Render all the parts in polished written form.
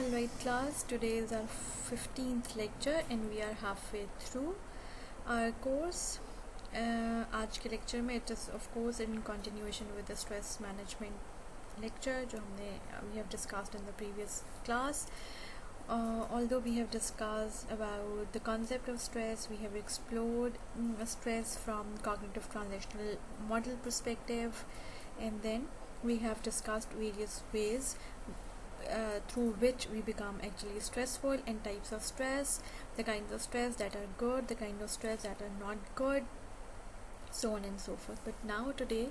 Alright class, today is our 15th lecture and we are halfway through our course. आज के lecture में it is of course in continuation with the stress management lecture जो we have discussed in the previous class. Although we have discussed about the concept of stress, we have explored stress from cognitive translational model perspective, and then we have discussed various ways through which we become actually stressful and types of stress, the kinds of stress that are good, the kind of stress that are not good, so on and so forth. But now today,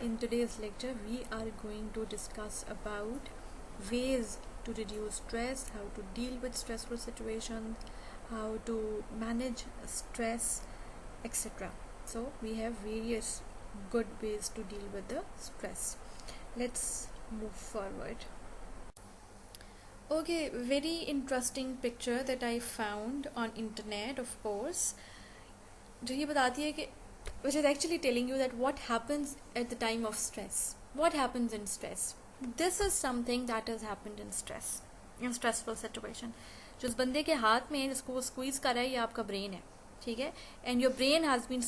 in today's lecture, we are going to discuss about ways to reduce stress, how to deal with stressful situations, how to manage stress, etc. So we have various good ways to deal with the stress. Let's move forward. Okay, very interesting picture that I found on internet, of course, जो ये बताती है कि which is actually telling you that what happens at the time of stress. What happens in stress? This is something that has happened in stress, in stressful situation. जो उस बंदे के हाथ में जिसको वो squeeze कर रहा है ये आपका brain है, ठीक है? And your brain has been,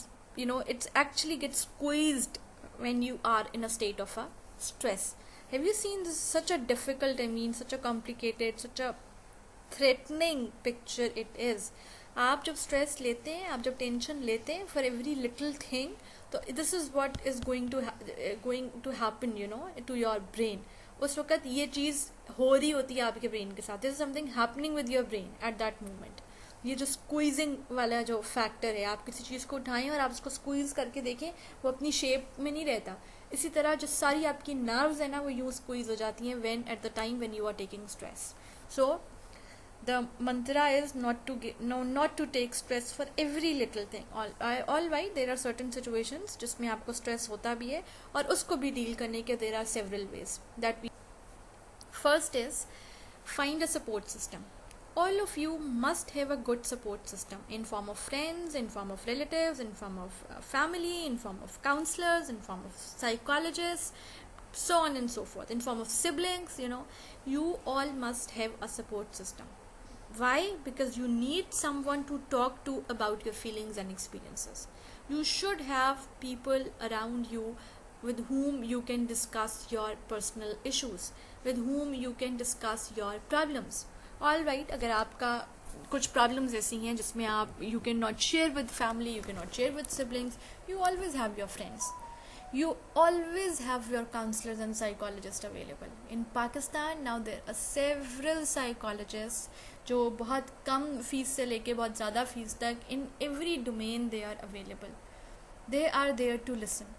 it's actually gets squeezed when you are in a state of a stress. Have you seen this? Such a difficult, such a complicated, such a threatening picture it is. आप जब stress लेते हैं, आप जब tension लेते हैं for every little thing, तो this is what is going to happen, to your brain. उस वक्त ये चीज़ हो रही होती है आपके brain के साथ. There is something happening with your brain at that moment. ये जो स्क्वीजिंग वाला जो फैक्टर है, आप किसी चीज़ को उठाएं और आप उसको स्क्वीज करके देखें, वो अपनी शेप में नहीं रहता. इसी तरह जो सारी आपकी नर्व्स है ना, वो यूँ स्क्वीज हो जाती हैं when at the time when you are taking stress. So the mantra is not to take stress for every little thing. All right, there are certain situations जिसमें आपको स्ट्रेस होता भी है और उसको भी डील करने के there are several ways that we. First is find a support system. All of you must have a good support system in form of friends, in form of relatives, in form of family, in form of counselors, in form of psychologists, so on and so forth, in form of siblings. You all must have a support system. Why? Because you need someone to talk to about your feelings and experiences. You should have people around you with whom you can discuss your personal issues, with whom you can discuss your problems. All right, अगर आपका कुछ problems ऐसी हैं जिसमें आप you can not share with family, you can not share with siblings, you always have your friends, you always have your counsellors and psychologist available. In Pakistan now there are several psychologist जो बहुत कम fees से लेके बहुत ज़्यादा fees तक in every domain they are available. They are there to listen.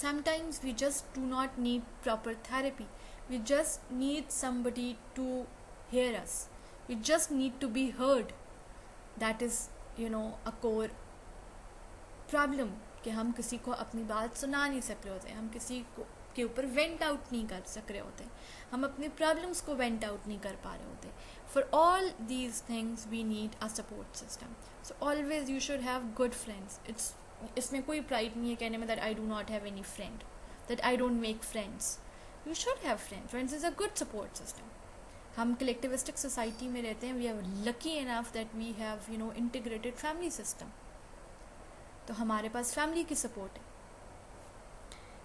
Sometimes we just do not need proper therapy, we just need somebody to hear us. We just need to be heard. That is, a core problem. कि हम किसी को अपनी बात सुना नहीं सक रहे होते, हम किसी को के ऊपर वेंट आउट नहीं कर सक रहे होते, हम अपने प्रॉब्लम्स को वेंट आउट नहीं कर पा रहे होते. For all these things we need a support system. So always you should have good friends. इसमें कोई प्राइड नहीं है कहने में that I do not have any friend, that I don't make friends. You should have friends. Friends is a good support system. हम collectivistic society में रहते हैं. We are lucky enough that we have integrated family system. तो हमारे पास family की support है,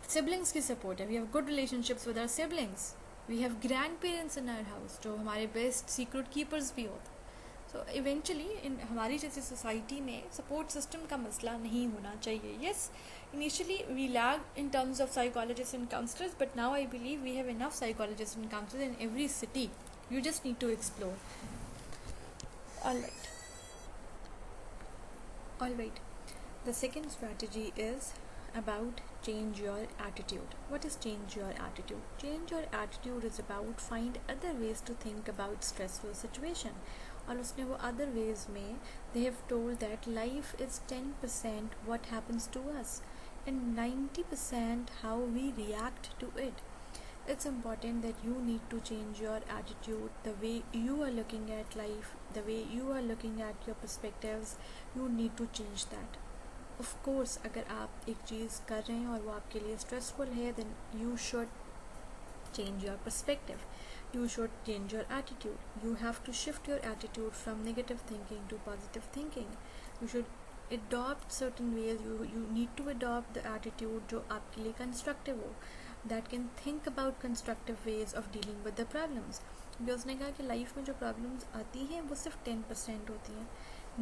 siblings की सपोर्ट है. We have good relationships with our siblings. We have grandparents in our house जो हमारे बेस्ट सीक्रेट कीपर्स भी होते. सो इवेंचुअली इन हमारी जैसी सोसाइटी में सपोर्ट सिस्टम का मसला नहीं होना चाहिए. Yes, initially we lagged in terms of psychologists and counselors, but now I believe we have enough psychologists and counselors in every city. You just need to explore. All right. The second strategy is about change your attitude. What is change your attitude? Change your attitude is about find other ways to think about stressful situation. और उसने वो other ways में they have told that life is 10% what happens to us and 90% how we react to it. It's important that you need to change your attitude, the way you are looking at life, the way you are looking at your perspectives. You need to change that. Of course, अगर आप एक चीज़ कर रहे हैं और वो आपके लिए stressful है, then you should change your perspective. you should change your attitude. You have to shift your attitude from negative thinking to positive thinking. You should adopt certain ways. You need to adopt the attitude जो आपके लिए constructive हो, that can think about constructive ways of dealing with the problems. जो उसने कहा कि life में जो प्रॉब्लम्स आती हैं वो सिर्फ 10% होती हैं,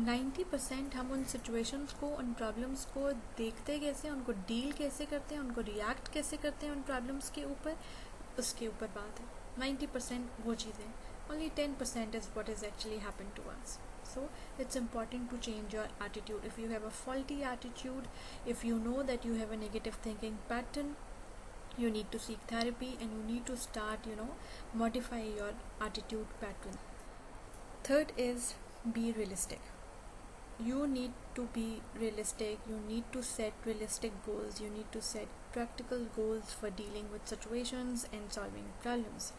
90% हम उन सिचुएशंस को, उन प्रॉब्लम्स को देखते कैसे, उनको डील कैसे करते हैं, उनको रिएक्ट कैसे करते हैं उन प्रॉब्लम्स के ऊपर, उसके ऊपर बात है. 90% वो चीज़ें, only 10% is what is actually happened to us. So it's important to change your attitude. If you have a faulty attitude, if you know that you have a negative thinking pattern, you need to seek therapy and you need to start, modify your attitude pattern. Third is be realistic. You need to be realistic. You need to set realistic goals. You need to set practical goals for dealing with situations and solving problems.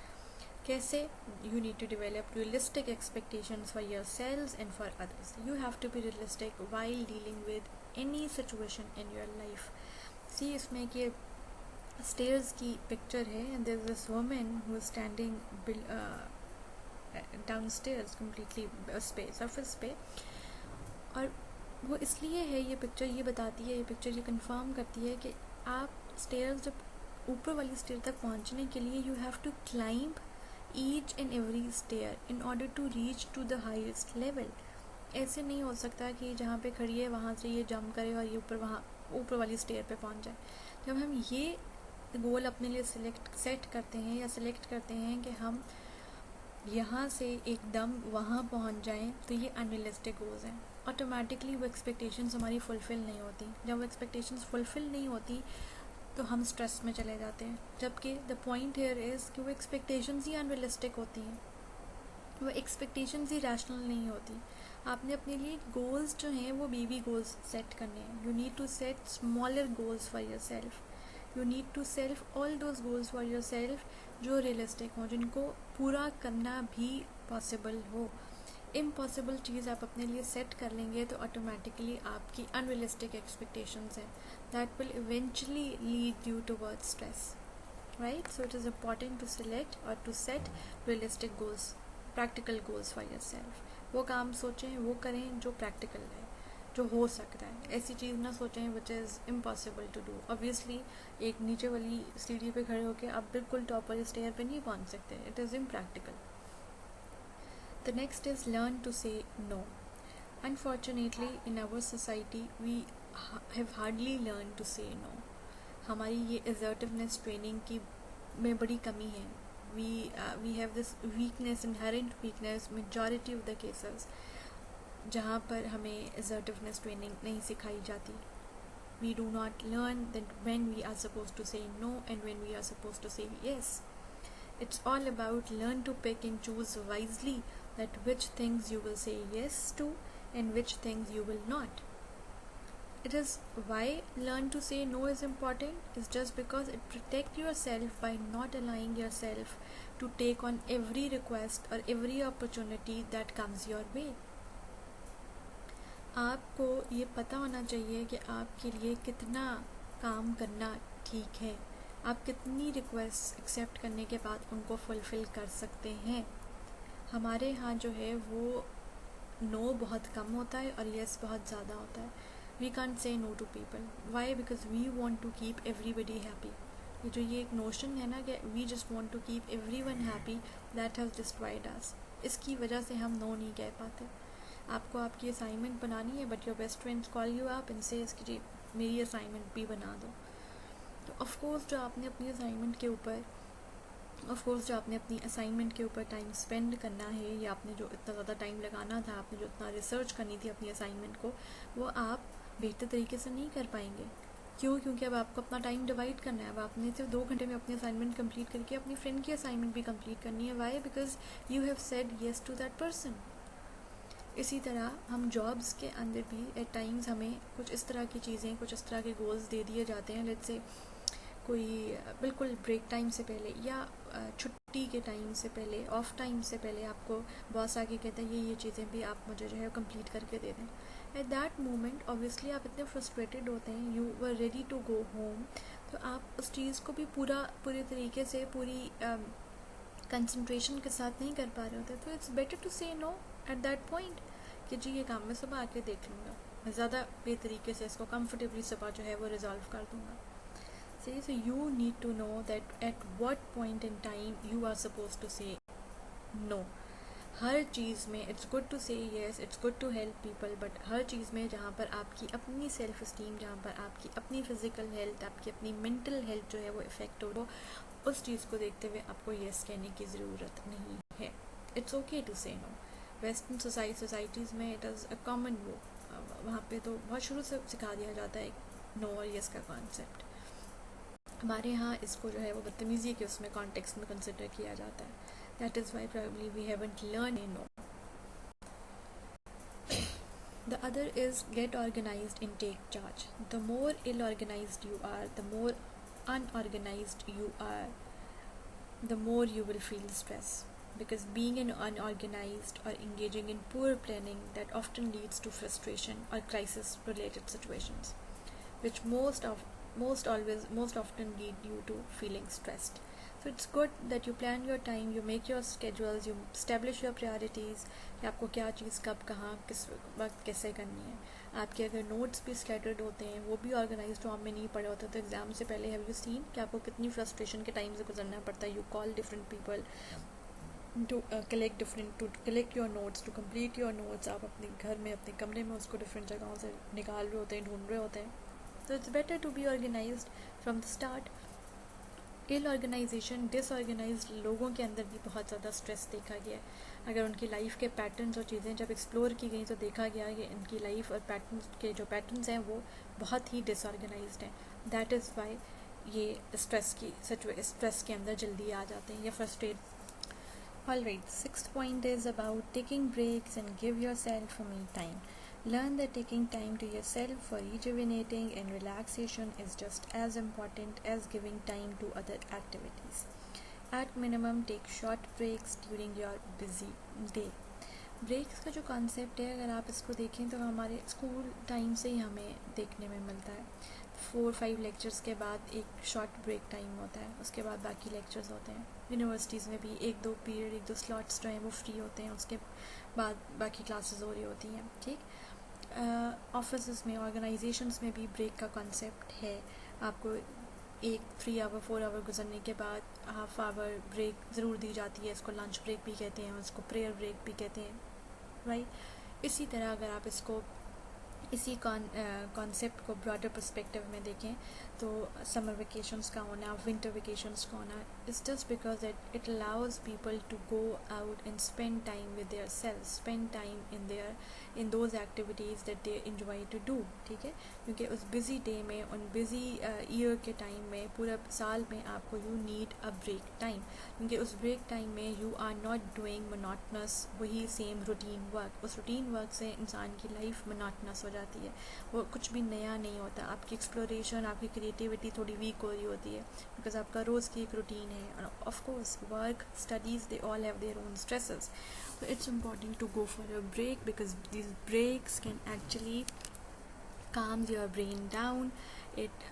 कैसे? You need to develop realistic expectations for yourselves and for others. You have to be realistic while dealing with any situation in your life. See, इसमें कि stairs की picture है and there's this woman who is standing downstairs completely surface पे, और वो इसलिए है ये पिक्चर, ये बताती है, ये पिक्चर ये कंफर्म करती है कि आप स्टेयर्स जब ऊपर वाली स्टेयर तक पहुंचने के लिए you have to climb each and every stair in order to reach to the highest level. ऐसे नहीं हो सकता कि जहाँ पे खड़ी है वहाँ से ये जंप करे और ये ऊपर वाली स्टेयर पे पहुँच जाए. जब हम ये गोल अपने लिए सेट करते हैं या सिलेक्ट करते हैं कि हम यहाँ से एकदम वहाँ पहुँच जाएं, तो ये अनरियलिस्टिक गोल्स हैं. ऑटोमेटिकली वो एक्सपेक्टेशंस हमारी फुलफ़िल नहीं होती. जब वो एक्सपेक्टेशंस फुलफ़िल नहीं होती तो हम स्ट्रेस में चले जाते हैं, जबकि द पॉइंट हियर इज़ कि वो एक्सपेक्टेशंस ही अनरियलिस्टिक होती हैं, वो एक्सपेक्टेशंस ही रैशनल नहीं होती. आपने अपने लिए गोल्स जो हैं वो बेबी गोल्स सेट करने हैं. You need to set smaller goals for yourself. You need to self all those goals for yourself जो रियलिस्टिक हों, जिनको पूरा करना भी पॉसिबल हो. इम्पॉसिबल चीज़ आप अपने लिए सेट कर लेंगे तो ऑटोमेटिकली आपकी अनरियलिस्टिक एक्सपेक्टेशंस हैं, that will eventually lead you towards stress, right. So it is important to select और to set realistic goals, practical goals for yourself. वो काम सोचें, वो करें जो प्रैक्टिकल है, जो हो सकता है. ऐसी चीज़ ना सोचें which is impossible to do. Obviously एक नीचे वाली सीढ़ी पे खड़े होकर आप बिल्कुल टॉप वाली स्टेयर पे नहीं पहुंच सकते. It is impractical. The next is learn to say no. Unfortunately, in our society, we have hardly learned to say no. हमारी ये assertiveness training की में बड़ी कमी है. We have this weakness, inherent weakness, majority of the cases, जहाँ पर हमें assertiveness training नहीं सिखाई जाती. We do not learn that when we are supposed to say no and when we are supposed to say yes. It's all about learn to pick and choose wisely that which things you will say yes to and which things you will not. It is why learn to say no is important, is just because it protects yourself by not allowing yourself to take on every request or every opportunity that comes your way. आपको ये पता होना चाहिए कि आपके लिए कितना काम करना ठीक है, आप कितनी रिक्वेस्ट एक्सेप्ट करने के बाद उनको फुलफ़िल कर सकते हैं. हमारे यहाँ जो है वो नो बहुत कम होता है और येस बहुत ज़्यादा होता है. We can't say no to people. Why? Because we want to keep everybody happy. ये एक नोशन है ना कि we just want to keep everyone happy, that has destroyed us. इसकी वजह से हम नो नहीं कह पाते. आपको आपकी असाइनमेंट बनानी है but your best friends call you up and से इसकी मेरी असाइनमेंट भी बना दो. तो ऑफकोर्स जो आपने अपनी असाइनमेंट के ऊपर टाइम स्पेंड करना है, या आपने जो इतना ज़्यादा टाइम लगाना था, आपने जो इतना रिसर्च करनी थी अपनी असाइनमेंट को, वो आप बेहतर तरीके से नहीं कर पाएंगे. क्यों? क्योंकि अब आपको अपना टाइम डिवाइड करना है. अब आपने सिर्फ 2 घंटे में अपनी असाइनमेंट कंप्लीट करके अपनी फ्रेंड की असाइनमेंट भी कंप्लीट करनी है. Why? Because you have said yes to that person. इसी तरह हम जॉब्स के अंदर भी एट टाइम्स हमें कुछ इस तरह की चीज़ें, कुछ इस तरह के गोल्स दे दिए जाते हैं. लेट्स से कोई बिल्कुल ब्रेक टाइम से पहले या छुट्टी के टाइम से पहले, ऑफ टाइम से पहले आपको बॉस आके कहते हैं ये चीज़ें भी आप मुझे जो है कंप्लीट करके दे दें. एट दैट मोमेंट ऑब्वियसली आप इतने फ्रस्ट्रेटेड होते हैं, you were ready to go home, तो आप उस चीज़ को भी पूरे तरीके से पूरी कंसंट्रेशन के साथ नहीं कर पा रहे होते, तो इट्स बेटर टू से नो एट दैट पॉइंट कि जी ये काम मैं सुबह आके देख लूँगा, मैं ज़्यादा बेतरीके से इसको कंफर्टेबली सुबह जो है वो रिजॉल्व कर दूँगा. So you need to know that at what point in time you are supposed to say no. हर चीज़ में it's good to say yes, it's good to help people, but हर चीज़ में जहाँ पर आपकी अपनी सेल्फ इस्टीम, जहाँ पर आपकी अपनी फिज़िकल हेल्थ, आपकी अपनी मेंटल हेल्थ जो है वो इफ़ेक्ट हो, उस चीज़ को देखते हुए आपको येस कहने की ज़रूरत नहीं है. इट्स ओके टू से नो. वेस्टर्न सोसाइटीज़ में इट इज़ अ कॉमन वो, वहाँ पे तो बहुत शुरू से सिखा दिया जाता है नो और येस का कॉन्सेप्ट. हमारे यहाँ इसको जो है वो बदतमीज़ी के उसमें कॉन्टेक्स्ट में कंसिडर किया जाता है. That is why probably we haven't learned no. The other is get organized and take charge. The more ill-organized you are, the more unorganized you are, the more you will feel stress. Because being unorganized or engaging in poor planning, that often leads to frustration or crisis-related situations, which most often lead you to feeling stressed. So it's good that you plan your time, you make your schedules, you establish your priorities कि आपको क्या चीज़ कब कहाँ किस वक्त कैसे करनी है. आपके अगर नोट्स भी स्कैटर्ड होते हैं, वो भी ऑर्गेनाइज्ड फॉर्म में नहीं पड़े होते, तो एग्ज़ाम से पहले हैव यू सीन कि आपको कितनी फ्रस्ट्रेशन के टाइम से गुजरना पड़ता है. You call different people to collect your notes, to complete your notes. आप अपने घर में अपने कमरे में उसको डिफरेंट जगहों से निकाल रहे होते हैं, ढूंढ रहे होते हैं. तो it's better to be organised from the start. Ill organisation, disorganised लोगों के अंदर भी बहुत ज़्यादा स्ट्रेस देखा गया है. अगर उनकी लाइफ के पैटर्न्स और चीज़ें जब एक्सप्लोर की गई तो देखा गया कि इनकी लाइफ और पैटर्न्स के जो पैटर्न्स हैं वो बहुत ही डिसऑर्गेनाइज्ड हैं. दैट इज़ वाई ये स्ट्रेस के अंदर जल्दी आ जाते हैं या frustrate. Alright, sixth point is about taking breaks and give yourself a me time. Learn that taking time to yourself for rejuvenating and relaxation is just as important as giving time to other activities. At minimum, take short breaks during your busy day. Breaks का जो concept है, अगर आप इसको देखें तो हमारे school time से ही हमें देखने में मिलता है. 4-5 लेक्चर्स के बाद एक शॉर्ट ब्रेक टाइम होता है, उसके बाद बाकी लेक्चर्स होते हैं. यूनिवर्सिटीज़ में भी 1-2 पीरियड, 1-2 स्लॉट्स जो हैं वो फ्री होते हैं, उसके बाद बाकी क्लासेस हो रही होती हैं. ठीक. ऑफिस में, ऑर्गेनाइजेशंस में भी ब्रेक का कॉन्सेप्ट है. आपको 3 आवर 4 आवर गुजरने के बाद हाफ आवर ब्रेक ज़रूर दी जाती है. इसको लंच ब्रेक भी कहते हैं, उसको प्रेयर ब्रेक भी कहते हैं, राइट. इसी तरह अगर आप इसको इसी कॉन्सेप्ट को ब्रॉडर पर्सपेक्टिव में देखें तो समर वेकेशंस का होना, विंटर वेकेशंस का होना, it's just because that it allows people to go out and spend time with their self, spend time in those activities that they enjoy to do. ठीक है, क्योंकि उस बिज़ी डे में, उन बिज़ी ईयर के time में, पूरा साल में आपको you need a break time. क्योंकि उस ब्रेक टाइम में you are not doing monotonous वही सेम रूटीन वर्क. उस रूटीन वर्क से इंसान की लाइफ मोनोटनस हो जाती है, वो कुछ भी नया नहीं होता. आपकी एक्सप्लोरेशन, आपकी क्रिएटिविटी थोड़ी वीक हो रही होती है बिकॉज आपका रोज़ की एक रूटीन है. और of course work, studies, they all have their own stresses. So it's important to go for a break because these breaks can actually calm your brain down. It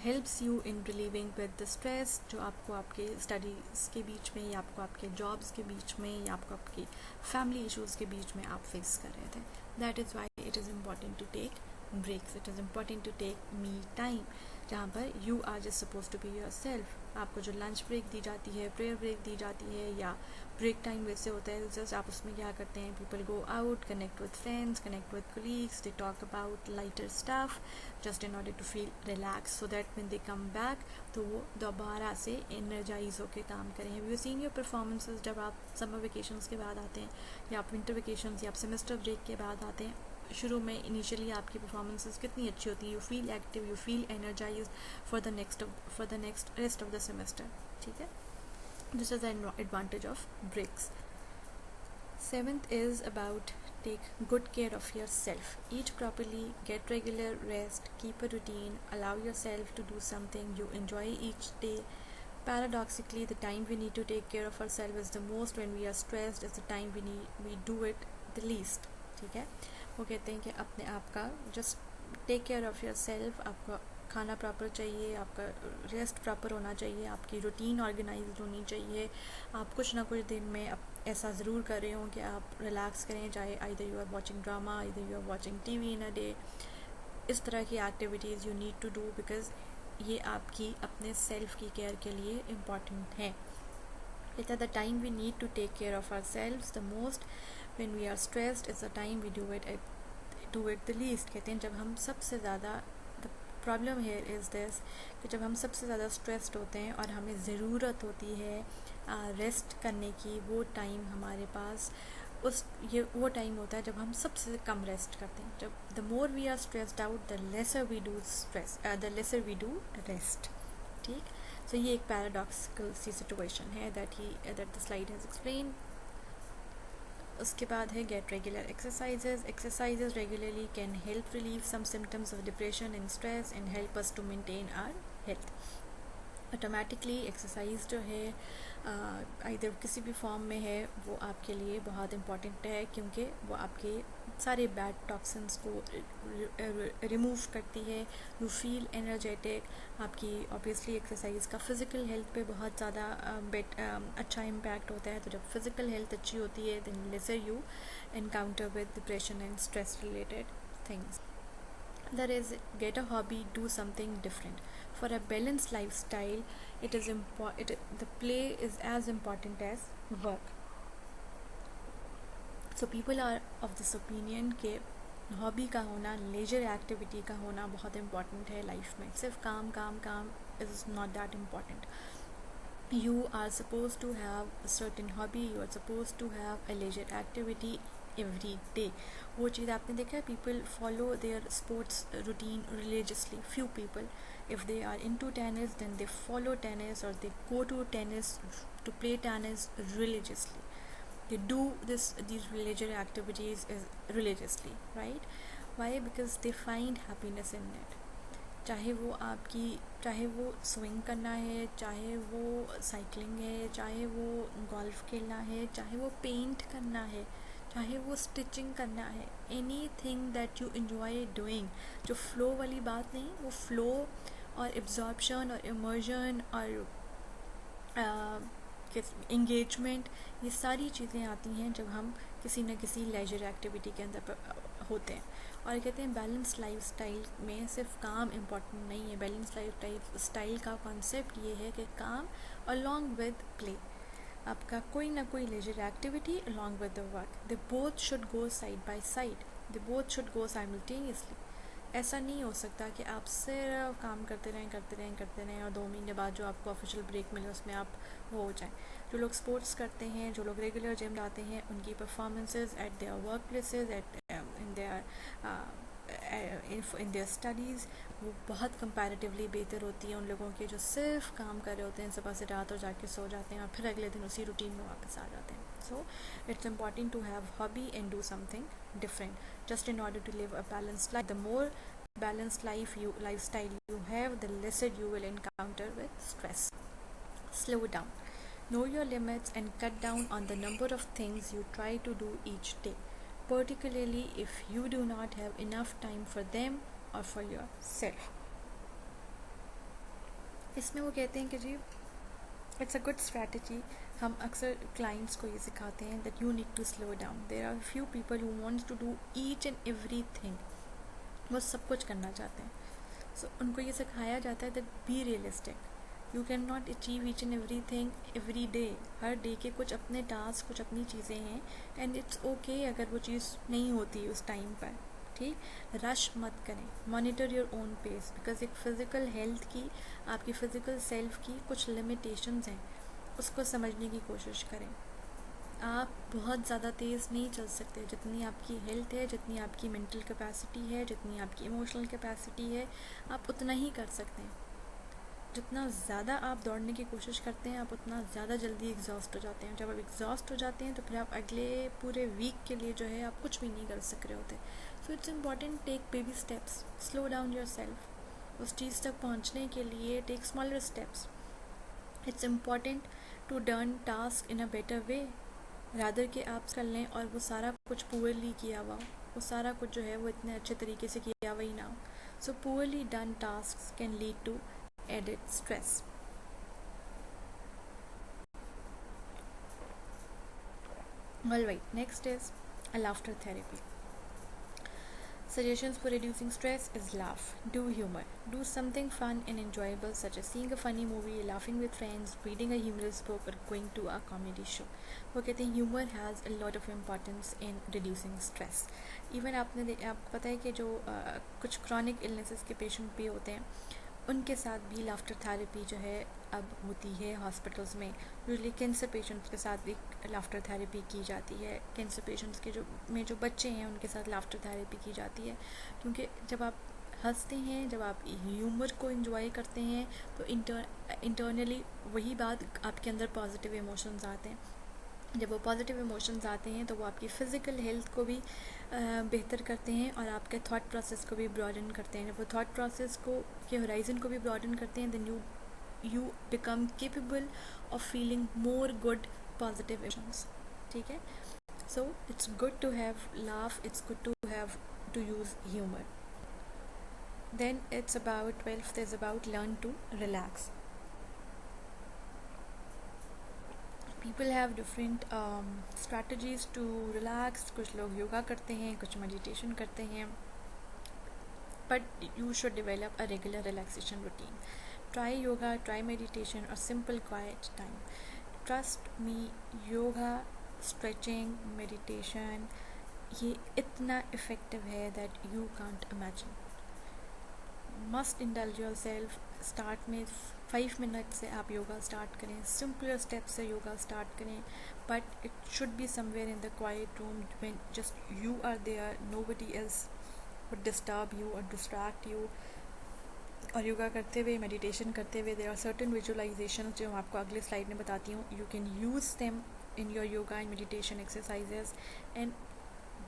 helps you in relieving with the stress जो आपको आपके studies के बीच में, या आपको आपके jobs के बीच में, या आपको आपकी फैमिली इश्यूज़ के बीच में आप फेस कर रहे थे. That is why it is important to take breaks. It is important to take me time, जहाँ पर you are just supposed to be yourself. आपको जो लंच ब्रेक दी जाती है, प्रेयर ब्रेक दी जाती है, या ब्रेक टाइम वैसे होता है जस्ट आप उसमें क्या करते हैं, people go out, connect with friends, connect with colleagues, they talk about lighter stuff just in order to feel relax so that when they come back तो वो दोबारा से एनर्जाइज होकर काम करें. वी सीन योर परफॉर्मेंसेज जब आप summer vacations के बाद आते हैं, या आप विंटर वेकेशंस या आप सेमेस्टर ब्रेक के बाद आते हैं. शुरू में इनिशियली आपकी परफॉर्मेंसेस कितनी अच्छी होती है, you feel active, you feel energised for the next rest of the semester. ठीक है, this is the advantage of breaks. 7th is about take good care of yourself. Eat properly, get regular rest, keep a routine, allow yourself to do something you enjoy each day. Paradoxically, the time we need to take care of ourselves is the most when we are stressed, is the time we do it the least. ठीक है, वो कहते हैं कि अपने आप का just take care of yourself, आपको खाना प्रॉपर चाहिए, आपका रेस्ट प्रॉपर होना चाहिए, आपकी रूटीन ऑर्गेनाइज्ड होनी चाहिए, आप कुछ ना कुछ दिन में ऐसा ज़रूर कर रहे हो कि आप रिलैक्स करें, चाहे either you are watching drama, either you are watching TV in a day. इस तरह की activities you need to do, because ये आपकी अपने सेल्फ की केयर के लिए इम्पॉर्टेंट है. It at the time we need to take care of ourselves the most. When we are stressed is the time we do it the least. कहते हैं जब हम सबसे ज़्यादा, the problem here is this, कि जब हम सबसे ज़्यादा स्ट्रेस्ड होते हैं और हमें ज़रूरत होती है रेस्ट करने की, वो टाइम हमारे पास वो टाइम होता है जब हम सबसे कम रेस्ट करते हैं. जब the more we are stressed out the lesser we do rest. ठीक. सो ये एक पैराडॉक्सिकल सी सिचुएशन है that the slide has explain. उसके बाद है get regular exercises. Exercises regularly can help relieve some symptoms of depression and stress and help us to maintain our health. Automatically exercise जो है either किसी भी form में है, वो आपके लिए बहुत इम्पॉर्टेंट है, क्योंकि वो आपके सारे बैड टॉक्सिन्स को रिमूव करती है. You feel energetic. आपकी ऑब्वियसली एक्सरसाइज का फिज़िकल हेल्थ पे बहुत ज़्यादा अच्छा इम्पैक्ट होता है. तो जब फिज़िकल हेल्थ अच्छी होती है, then lesser you encounter with depression and stress related things. That is, get a hobby, do something different. For a balanced lifestyle, the play is as important as work. So people are of this opinion कि hobby का होना, laser activity का होना बहुत important है life में. सिर्फ काम काम काम is not that important. You are supposed to have a certain hobby, you are supposed to have a leisure activity every day. वो चीज़ आपने देखा है, people follow their sports routine religiously. Few people, if they are into tennis, then they follow tennis, or they go to tennis to play tennis religiously. They do these leisure activities religiously, right? Why? Because they find happiness in it. चाहे वो swing करना है, चाहे वो cycling है, चाहे वो golf खेलना है, चाहे वो पेंट करना है, चाहे वो स्टिचिंग करना है. Any thing that you enjoy doing. जो फ्लो वाली बात नहीं, वो फ्लो और एब्जॉर्प्शन और इमर्जन और इंगेजमेंट, ये सारी चीज़ें आती हैं जब हम किसी न किसी लेजर एक्टिविटी के अंदर होते हैं. और कहते हैं बैलेंस लाइफस्टाइल में सिर्फ काम इम्पॉर्टेंट नहीं है. बैलेंस लाइफस्टाइल का कॉन्सेप्ट ये है कि काम अलॉन्ग विद प्ले, आपका कोई ना कोई leisure activity along with the work, they both should go side by side, they both should go simultaneously. ऐसा नहीं हो सकता कि आप सिर्फ काम करते रहें और 2 महीने बाद जो आपको ऑफिशियल ब्रेक मिले उसमें आप वो हो जाएं. जो लोग स्पोर्ट्स करते हैं, जो लोग रेगुलर जिम जाते हैं, उनकी performances eight their work places, in their studies, वो बहुत कंपैरेटिवली बेहतर होती है उन लोगों के जो सिर्फ काम कर रहे होते हैं सुबह से रात और जाके सो जाते हैं और फिर अगले दिन उसी रूटीन में वापस आ जाते हैं. So it's important to have hobby and do something different, just in order to live a balanced life. The more balanced lifestyle you have, the lesser you will encounter with stress. Slow down, know your limits, and cut down on the number of things you try to do each day, particularly if you do not have enough time for them or for yourself. इसमें वो कहते हैं कि जी it's a good strategy. हम अक्सर clients को ये सिखाते हैं that you need to slow down. There are few people who wants to do each and everything. वो सब कुछ करना चाहते हैं. सो उनको ये सिखाया जाता है that be realistic. You can not achieve each and every thing every day. Her day के कुछ अपने टास्क, कुछ अपनी चीज़ें हैं, एंड इट्स ओके अगर वो चीज़ नहीं होती उस टाइम पर. ठीक. रश मत करें. Monitor your own pace, because एक फ़िज़िकल हेल्थ की, आपकी फ़िज़िकल सेल्फ की कुछ लिमिटेशंस हैं, उसको समझने की कोशिश करें. आप बहुत ज़्यादा तेज़ नहीं चल सकते. जितनी आपकी हेल्थ है, जितनी आपकी मेंटल कैपेसिटी है, जितनी आपकी इमोशनल कैपेसिटी है, आप उतना ही कर सकते हैं. जितना ज़्यादा आप दौड़ने की कोशिश करते हैं, आप उतना ज़्यादा जल्दी एग्जॉस्ट हो जाते हैं. जब आप एग्जॉस्ट हो जाते हैं तो फिर आप अगले पूरे वीक के लिए जो है आप कुछ भी नहीं कर सक रहे होते. So it's important, take baby steps, slow down yourself. उस चीज़ तक पहुँचने के लिए take smaller steps. It's important to done task in a better way, rather के आप कर लें और वो सारा कुछ पुअरली किया हुआ, वो सारा कुछ जो है वो इतने अच्छे तरीके से किया हुआ ही ना हो. So poorly done tasks can lead to added stress. Alright, next is a laughter therapy. Suggestions for reducing stress is laugh, do humor, do something fun and enjoyable such as seeing a funny movie, laughing with friends, reading a humorous book or going to a comedy show. वो कहते हैं humor has a lot of importance in reducing stress. Even आपको पता है कि जो कुछ chronic illnesses के patient भी होते हैं उनके साथ भी लाफ्टर थेरेपी जो है अब होती है हॉस्पिटल्स में. यूजली कैंसर पेशेंट्स के साथ भी लाफ्टर थेरेपी की जाती है. कैंसर पेशेंट्स के जो बच्चे हैं उनके साथ लाफ्टर थेरेपी की जाती है, क्योंकि जब आप हंसते हैं, जब आप ह्यूमर को एंजॉय करते हैं तो इंटरनली वही बात आपके अंदर पॉजिटिव इमोशंस आते हैं. जब वो पॉजिटिव इमोशंस आते हैं तो वो आपकी फ़िज़िकल हेल्थ को भी बेहतर करते हैं और आपके थॉट प्रोसेस को भी ब्रॉडन करते हैं. जब वो थॉट प्रोसेस को के होराइजन को भी ब्रॉडन करते हैं then you become capable of feeling more good positive emotions. ठीक है, so it's good to have laugh, it's good to have to use humour. Then it's about 12th is about learn to relax. People have different strategies to relax. कुछ लोग योगा करते हैं, कुछ meditation करते हैं, but you should develop a regular relaxation routine. Try yoga, try meditation or simple quiet time. Trust me, yoga, stretching, meditation ये इतना effective है that you can't imagine. Must indulge yourself. Start में 5 minute से आप yoga start करें, simpler step से yoga start करें, but it should be somewhere in the quiet room when just you are there, nobody else would disturb you और distract you. और yoga करते हुए, मेडिटेशन करते हुए देयर आर सर्टेन विजुअलाइजेशन जो मैं आपको अगले स्लाइड में बताती हूँ. You can use them in your yoga and meditation exercises and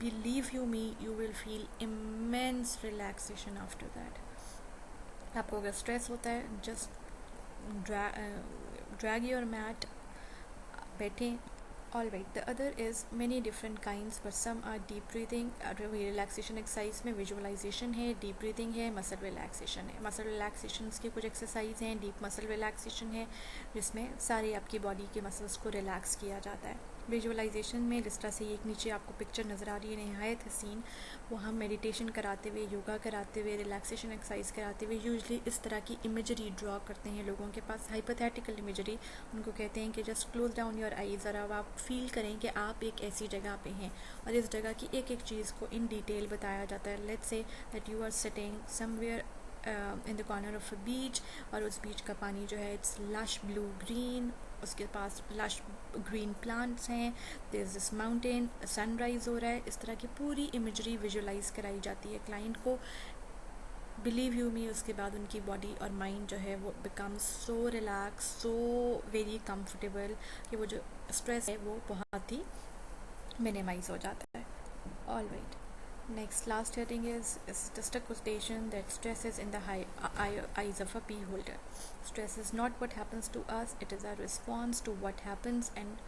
believe you me, you will feel immense relaxation after that. आपको अगर स्ट्रेस होता है जस्ट ड्रैग योर मैट, बैठें. All right, the other is many different kinds but some are deep breathing. Relaxation exercise में visualisation है, deep breathing है, muscle relaxation है. Muscle relaxation के कुछ एक्सरसाइज हैं. डीप मसल रिलैक्सेशन है जिसमें सारी आपकी बॉडी के मसल्स को रिलैक्स किया जाता है. विजुअलाइजेशन में जिस तरह से एक नीचे आपको पिक्चर नज़र आ रही है नहायत हसीन, वो हम मेडिटेशन कराते हुए, योगा कराते हुए, रिलैक्सेशन एक्सरसाइज कराते हुए यूजली इस तरह की इमेजरी ड्रॉ करते हैं लोगों के पास. हाइपोथेटिकल इमेजरी उनको कहते हैं कि just close down your eyes और अब आप फील करें कि आप एक ऐसी जगह पे हैं और इस जगह की एक एक चीज़ को इन डिटेल बताया जाता है. Let's say that you are sitting somewhere in the corner of a beach और उस बीच का पानी जो है इट्स लश ब्लू ग्रीन, उसके पास लश ग्रीन प्लांट्स हैं, there is this mountain, sunrise हो रहा है. इस तरह की पूरी इमेजरी विजुअलाइज कराई जाती है क्लाइंट को. बिलीव यू मी, उसके बाद उनकी बॉडी और माइंड जो है वो become so relax, so very comfortable कि वो जो स्ट्रेस है वो बहुत ही मिनिमाइज हो जाता है. All right, next last heading is just a quotation that stress is in the eyes of a bee holder. Stress is not what happens to us, it is our response to what happens and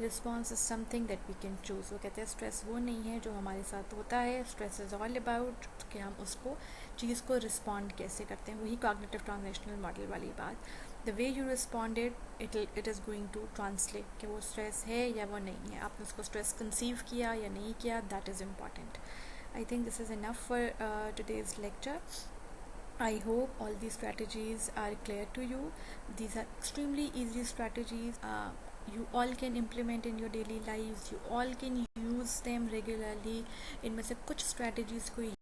response is something that we can choose. वो कहते हैं stress वो नहीं है जो हमारे साथ होता है, स्ट्रेस इज़ ऑल अबाउट कि हम उसको चीज़ को रिस्पॉन्ड कैसे करते हैं. वही कॉग्निटिव ट्रांजेक्शनल मॉडल वाली बात. The way you responded it is going to translate कि वो स्ट्रेस है या वो नहीं है. आपने उसको स्ट्रेस कंसीव किया या नहीं किया, that is important. I think this is enough for today's lecture. I hope all these strategies are clear to you. These are extremely easy strategies. You all can implement in your daily lives. You all can use them regularly. इनमें से कुछ strategies को